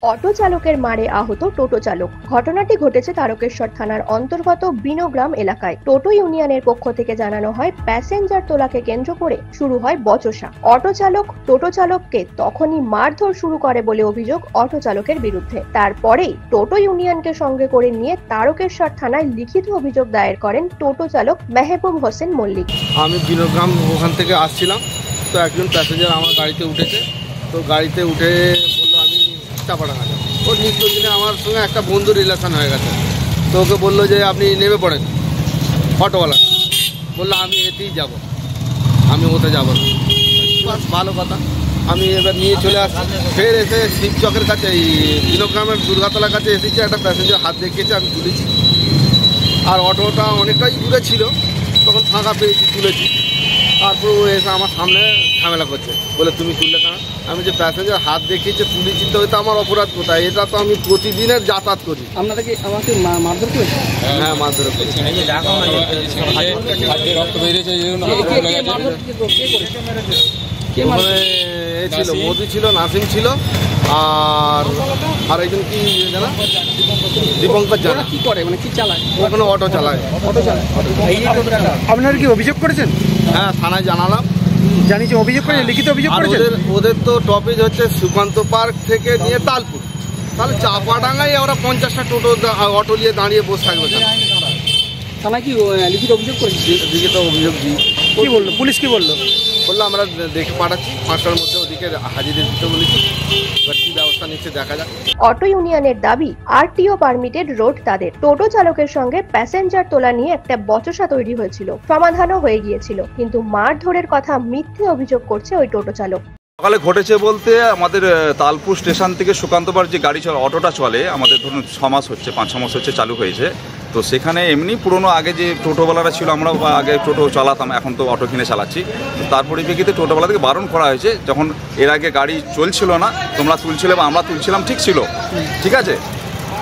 Auto চালকের মারে আহত টোটো চালক। ঘটনাটি ঘটেছে তারকেশ্বর থানার অন্তর্গত বিনোগ্রাম এলাকায়। টোটো ইউনিয়নের পক্ষ থেকে জানানো হয়, প্যাসেঞ্জার তোলাকে কেন্দ্র করে শুরু হয় বচসা। অটো চালক টোটো চালককে তখনই মারধর শুরু করে বলে অভিযোগ অটো চালকের বিরুদ্ধে। তারপরেই টোটো ইউনিয়নকে সঙ্গে করে নিয়ে তারকেশ্বর থানায় লিখিত অভিযোগ দায়ের করেন টোটো চালক মেহবুব হোসেন মল্লিক। আমি বিনোগ্রাম ওখান থেকে আসছিলাম, তো একজন প্যাসেঞ্জার আমার গাড়িতে উঠেছে। তো গাড়িতে উঠে বললো আমি চাপাডাঙ্গা যাবো। ওর নিত্য দিনে আমার সঙ্গে একটা বন্ধু রিলেশন হয়ে গেছে। তো ওকে বললো যে আপনি নেমে পড়েন। অটোওয়ালাটা বললো আমি এতেই যাব, আমি ওতে যাবো না। বাস ভালো কথা, আমি এবার নিয়ে চলে আসি। ফের এসে শিবচকের কাছে এই বিনোগ্রামের দুর্গাতলার কাছে এসেছি, একটা প্যাসেঞ্জার হাত দেখিয়েছে, আমি তুলেছি। আর অটোটা অনেকটাই দূরে ছিল, তখন ফাঁকা পেয়েছি, তুলেছি। তারপর ও এসে আমার সামনে ঝামেলা করছে, বলে তুমি তুললে কেন? আমি যে প্যাসেঞ্জার হাত দেখিয়েছে তুলেছি, তো এটা আমার অপরাধ কোথায়? এটা তো আমি প্রতিদিনের যাতায়াত করি। আপনারা কি আমাকে মারধর করেছে? হ্যাঁ, মারধর করেছে। ছিল মোদি ছিল, নাসিম ছিল, আর একজন কি জানা, দীপঙ্কর জানা। কি করে, মানে কি চালায়? ওখানে অটো চালায়। আপনারা কি অভিযোগ করেছেন? হ্যাঁ, থানায় জানালাম, জানিয়েছি, অভিযোগ করেছেন, লিখিত অভিযোগ করেছেন? ওদের তো টপিক হচ্ছে সুকান্ত পার্ক থেকে নিয়ে তালপুর, তাহলে চাপাডাঙ্গায় ওরা 50টা টোটো অটো নিয়ে দাঁড়িয়ে বসে থাকবে। থানায় কি লিখিত অভিযোগ করেছি? লিখিত অভিযোগ দিই। কি বললো পুলিশ? কি বললো? বললো আমরা দেখে পাঠাচ্ছি, 5টার মধ্যে ওদিকে হাজিরে দিতে বলেছি, এবার কি ব্যবস্থা নিচ্ছে দেখা যাক। অটো ইউনিয়নের দাবি, আরটিও পারমিটেড রোড তাদের। টোটো চালকের সঙ্গে প্যাসেঞ্জার তোলা নিয়ে একটা বচসা তৈরি হয়েছিল, সমাধানও হয়ে গিয়েছিল, কিন্তু মারধরের কথা মিথ্যে অভিযোগ করছে ওই টোটো চালক। সকালে ঘটেছে বলতে, আমাদের তালপুর স্টেশন থেকে সুকান্তবার যে গাড়ি চলে, অটোটা চলে, আমাদের ধরুন 6 মাস হচ্ছে, 5-6 মাস হচ্ছে চালু হয়েছে। তো সেখানে এমনি পুরনো আগে যে টোটোওয়ালারা ছিল, আমরা আগে টোটো চালাতাম, এখন তো অটো কিনে চালাচ্ছি। তার পরিপ্রেক্ষিতে টোটোওয়ালা থেকে বারণ করা হয়েছে, যখন এর আগে গাড়ি চলছিল না, তোমরা তুলছিলে বা আমরা তুলছিলাম, ঠিক ছিল, ঠিক আছে,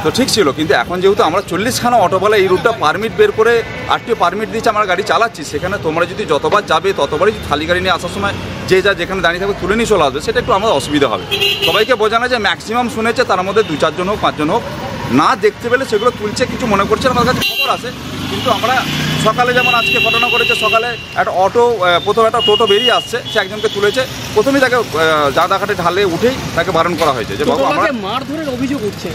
তো ঠিক ছিল। কিন্তু এখন যেহেতু আমরা 40খানা অটোওয়ালা এই রুটটা পারমিট বের করে আরটিও পারমিট দিচ্ছে, আমরা গাড়ি চালাচ্ছি, সেখানে তোমরা যদি যতবার যাবে ততবারই খালি গাড়ি নিয়ে আসার সময় যে যা যেখানে দাঁড়িয়ে থাকবে তুলে নিয়ে চলে আসবে, সেটা একটু আমাদের অসুবিধা হবে। সবাইকে বোঝানো যে ম্যাক্সিমাম শুনেছে, তার মধ্যে 2-4 জন হোক, 5 জন হোক, না দেখতে পেলে সেগুলো তুলছে, কিছু মনে করছে, আমাদের কাছে খবর আছে। কিন্তু আমরা সকালে যেমন আজকে ঘটনা করেছে, সকালে একটা অটো, প্রথমে একটা টোটো বেরিয়ে আসছে, সে একজনকে তুলেছে, প্রথমেই তাকে জাদাঘাটে ঢালে উঠেই তাকে বারণ করা হয়েছে যে বাবু আমরা মারধরের অভিযোগ উঠছে।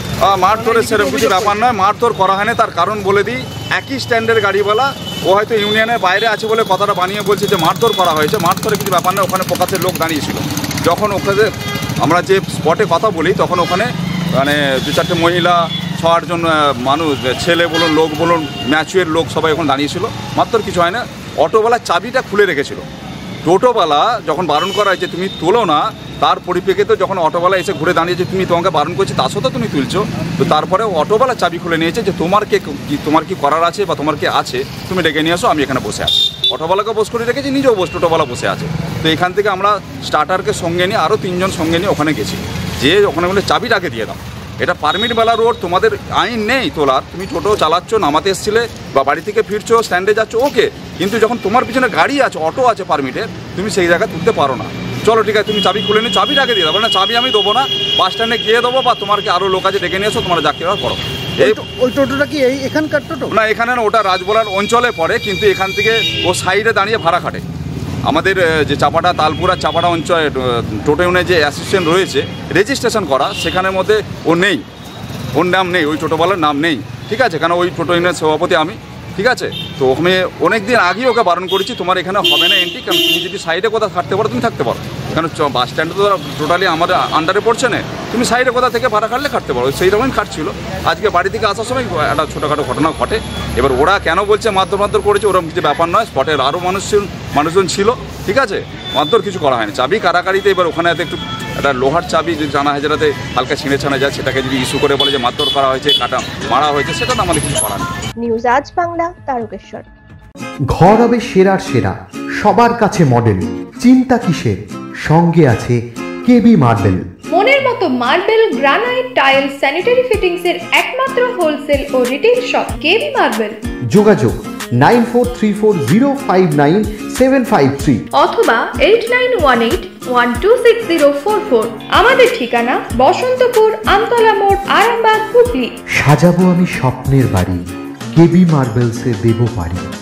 মারধরের সেরকম কিছু ব্যাপার নয়, মারধর করা হয়নি। তার কারণ বলে দিই, একই স্ট্যান্ডের গাড়িওয়ালা, ও হয়তো ইউনিয়নের বাইরে আছে বলে কথাটা বানিয়ে বলছে যে মারধর করা হয়েছে। মারধরের কিছু ব্যাপার নয়, ওখানে প্রকাশের লোক দাঁড়িয়েছিল। যখন ওখানে আমরা যে স্পটে কথা বলি, তখন ওখানে মানে 2-4টে মহিলা, 6-8 জন মানুষ, ছেলে বলুন, লোক বলুন, ম্যাচুয়ার লোক, সবাই ওখানে দাঁড়িয়েছিল। মাত্র কিছু হয় না, অটোওয়ালার চাবিটা খুলে রেখেছিল। টোটোওয়ালা যখন বারণ করা হয়েছে তুমি তোলো না, তার পরিপ্রেক্ষিতে যখন অটোওয়ালা এসে ঘুরে দাঁড়িয়েছে, তুমি তোমাকে বারণ করছি, তা সত্ত্বেও তুমি তুলছো, তো তারপরে অটোওয়ালা চাবি খুলে নিয়েছে যে তোমার কি করার আছে বা তোমার কি আছে, তুমি ডেকে নিয়ে আসো, আমি এখানে বসে আছি। অটোওয়ালাকে বস করে রেখেছি, নিজেও টোটোওয়ালা বসে আছে। তো এখান থেকে আমরা স্টার্টারকে সঙ্গে নিয়ে, আরও 3 জন সঙ্গে নিয়ে ওখানে গেছি, যে ওখানে বলে চাবিটাকে দিয়ে দাও, এটা পারমিটওয়ালা রোড, তোমাদের আইন নেই তোলার, তুমি টোটো চালাচ্ছ, নামাতে এসছিলে বা বাড়ি থেকে ফিরছো, স্ট্যান্ডে যাচ্ছ, ওকে, কিন্তু যখন তোমার পিছনে গাড়ি আছে, অটো আছে পারমিটের, তুমি সেই জায়গায় তুলতে পারো না। চলো ঠিক আছে, তুমি চাবি খুলে নিয়ে চাবিটাকে দিয়ে দেবো না, চাবি আমি দেবো না, বাস স্ট্যান্ডে গিয়ে দেবো, বা তোমার কি আরও লোক আছে ডেকে নিয়ে এসো, তোমরা যা কেউ করো। ওই টোটোটা কি এখানকার টোটো? না, এখানে না, ওটা রাজবোলার অঞ্চলে পড়ে, কিন্তু এখান থেকে ও সাইডে দাঁড়িয়ে ভাড়া খাটে। আমাদের যে চাপাটা, তালপুরা চাপাটা অঞ্চলে টোটো ইউনিয়নের যে অ্যাসিস্ট্যান্ট রয়েছে রেজিস্ট্রেশন করা, সেখানের মধ্যে ও নেই, ওর নাম নেই, ওই টোটোওয়ালার নাম নেই, ঠিক আছে, কারণ ওই টোটো ইউনিয়নের সভাপতি আমি, ঠিক আছে। তো ওখানে অনেক দিন আগেই ওকে বারণ করেছি, তোমার এখানে হবে না এন্ট্রি, কারণ তুমি যদি সাইডে কোথাও থাকতে পারো তুমি থাকতে পারো, কারণ বাস স্ট্যান্ডে তো টোটালি আমাদের আন্ডারে পড়ছে না, তুমি সাইডে কোথা থেকে ভাড়া খাটলে খাটতে পারো। সেই রকমই খাটছিল। আজকে বাড়ি থেকে আসার সময় একটা ছোটোখাটো ঘটনা ঘটে। এবার ওরা কেন বলছে মারধর করেছে, ওরকম কিছু ব্যাপার নয়, স্পটের আরও মানুষজন ছিল, ঠিক আছে, মারধর কিছু করা হয়নি। চাবি কারাকারিতে, এবার ওখানে একটু একটা লোহার চাবি যদি জানা হয়, যেটাতে হালকা ছিঁড়ে ছানা যায়, সেটাকে যদি ইস্যু করে বলে যে মারধর করা হয়েছে, মারা হয়েছে, সেটা তো আমাদের কিছু করার নেই। নিউজ আজ বাংলা, তারকেশ্বর। ঘর হবে সেরার সেরা, সবার কাছে মডেল, চিন্তা কিসের, সঙ্গে আছে কেবি মার্বেল। মনের মতো marble, granite, tile, sanitary fittings এর একমাত্র হোলসেল ও রিটেল শপ কেবি মার্বেল। যোগাযোগ 9434059753 অথবা 8918126044। আমাদের ঠিকানা বসন্তপুর, আমতলা মোড়, আরামবাগ, হুগলি। সাজাবো আমি স্বপ্নের বাড়ি, কেবি মার্বেলসে দেবো বাড়ি।